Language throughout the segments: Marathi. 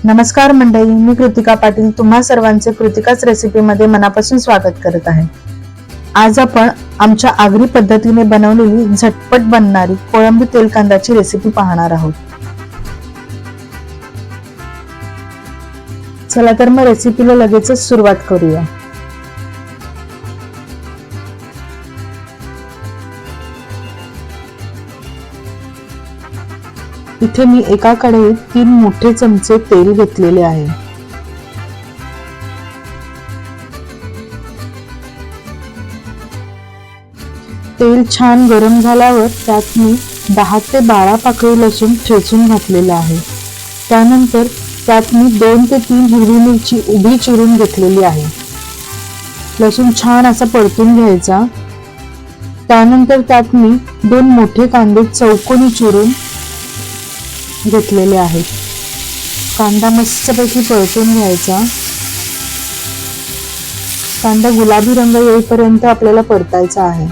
नमस्कार मंडळी, मी कृतिका पाटील तुम्हा सर्वांचे कृतिकाच रेसिपीमध्ये मनापासून स्वागत करत आहे। आज आपण आमच्या आगरी पद्धतीने बनवलेली झटपट बनणारी कोळंबी तेल कांद्याची रेसिपी पाहणार आहोत। चला तर मग रेसिपीला लगेचच सुरुवात करूया। इथे मी एका कढईत 3 मोठे चमचे तेल घेतलेले आहे। तेल छान गरम झाल्यावर त्यात मी 10 ते 12 पाकळी लसूण ठेचून घातलेला आहे। त्यानंतर त्यात मी 2 ते 3 हिरवी मिरची उभी चिरून घेतलेली आहे। लसूण छान असा परतून घ्यायचा। त्यानंतर त्यात मी 2 मोठे कांदे चौकोनी चिरून घेतलेले आहेत। कांदा मस्तपैकी परतून घ्यायचा। कांदा गुलाबी रंग येईपर्यंत आपल्याला परतायचा आहे।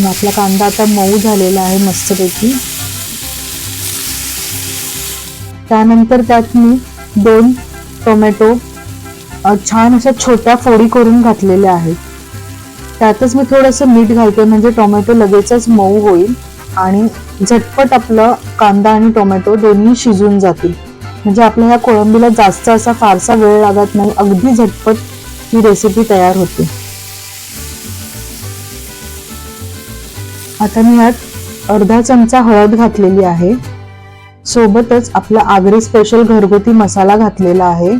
आपला कांदा आता मऊ झालेला आहे मस्तपैकी। त्यानंतर त्यात मी 2 टोमॅटो छान अशा छोट्या फोडी करून घातलेल्या आहेत। त्यातच मी थोडंसं मीठ घालते म्हणजे टोमॅटो लगेचच मऊ होईल आणि झटपट आपलं कांदा आणि टोमॅटो दोन्ही शिजून जातील। म्हणजे आपल्या ह्या कोळंबीला जास्त असा फारसा वेळ लागत नाही, अगदी झटपट ही रेसिपी तयार होते। आता मी यात अर्धा चमचा हळद घातलेली आहे। सोबतच आपला आगरी स्पेशल घरगुती मसाला घातलेला आहे।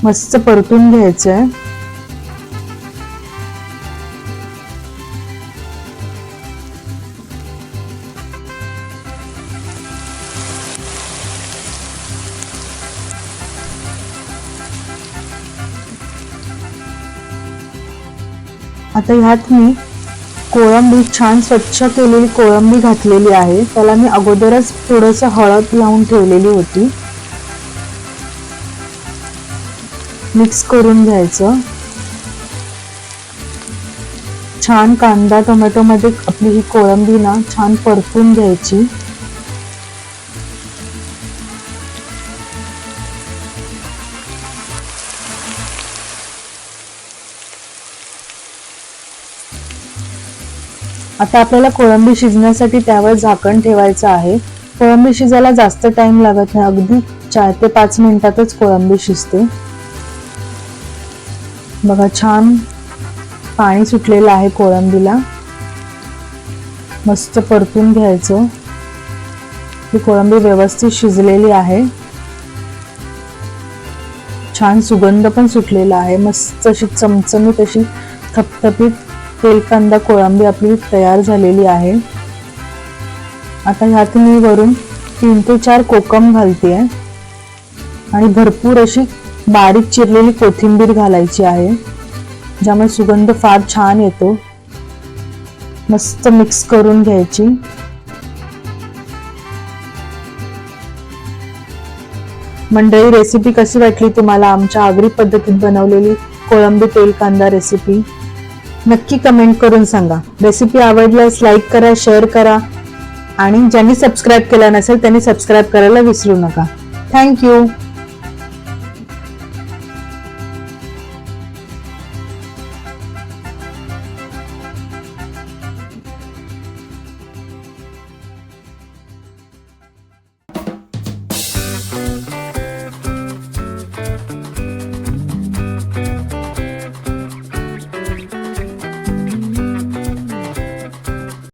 मस्त परतून घ्यायचंय। आता ह्यात मी कोळंबी छान स्वच्छ केलेली कोळंबी घातलेली आहे। त्याला मी अगोदरच थोडंसं हळद लावून ठेवलेली होती। मिक्स करून घ्यायचं। छान कांदा टोमॅटो मध्ये आपली ही कोळंबी ना छान परतून घ्यायची। आता आपल्याला कोळंबी शिजण्यासाठी त्यावर झाकण ठेवायचं आहे। कोळंबी शिजायला जास्त टाइम लागत नाही, अगदी 4 ते 5 मिनिटातच कोळंबी शिजते। बघा छान पाणी सुटलेलं आहे कोळंबीला। मस्त परतून घ्यायचं। ही कोळंबी व्यवस्थित शिजलेली आहे। छान सुगंध पण सुटलेला आहे। मस्त अशी चमचमीत अशी थपथपीत तेल कांदा कोळंबी आपली तयार झालेली आहे। आता ह्यात मी वरून 3 ते 4 कोकम घालते आणि भरपूर अशी बारीक चिरलेली कोथिंबीर घालायची आहे, ज्यामुळे सुगंध फार छान येतो। मस्त मिक्स करून घ्यायची। मंडळी, रेसिपी कशी वाटली तुम्हाला? आमच्या आगरी पद्धतीत बनवलेली कोळंबी तेल कांदा रेसिपी नक्की कमेंट करून सांगा। रेसिपी आवडल्यास लाईक करा, शेअर करा आणि ज्यांनी सबस्क्राईब केलं नसेल त्यांनी सबस्क्राईब करायला विसरू नका। थँक्यू।